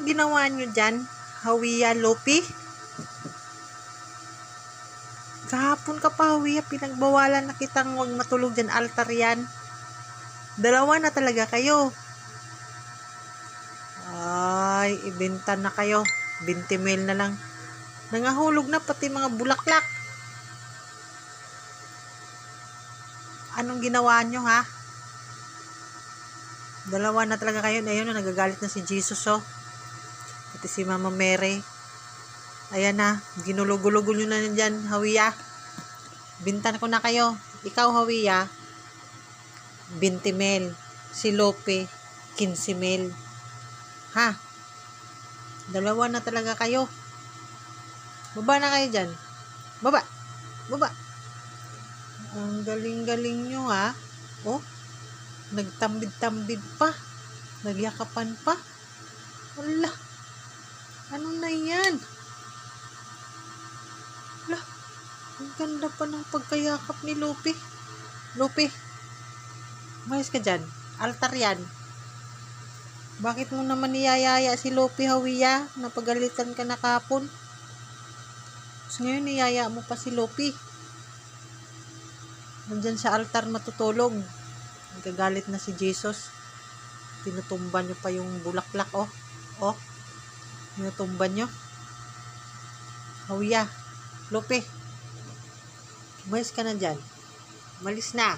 ginawa nyo dyan? Hawiya, Lopi? Kahapon ka pa, Hawiya. Pinagbawalan na kitang huwag matulog dyan. Altar yan. Dalawa na talaga kayo. Ay, ibenta na kayo. 20 mil na lang. Nangahulog na pati mga bulaklak. Anong ginawa nyo, ha? Dalawa na talaga kayo. Ayun, nagagalit na si Jesus, oh. Pati si Mama Mary. Ayan na. Ginulugo-lugo nyo na dyan, Hawiya. Bintan ko na kayo. Ikaw, Hawiya, 20 mil. Si Lope, 15 mil. Ha? Dalawa na talaga kayo. Baba na kayo dyan. Baba. Baba. Ang galing-galing nyo, ha? Oh, nagtambid-tambid pa. Nagyakapan pa. Wala. Ano na yan? Wala. Ang ganda pa ng pagkayakap ni Lope. Lope, mayos ka dyan. Altar yan. Bakit mo naman niyayaya si Lope, Hawiya? Napagalitan ka na kapon. So, ngayon niyaya mo pa si Lope. Nandyan sa altar matutulog. Nagagalit na si Jesus. Tinutumban nyo pa yung bulaklak, oh. Oh. Tinutumban nyo. Hawiya, Lope, umayos ka na dyan. Malis na.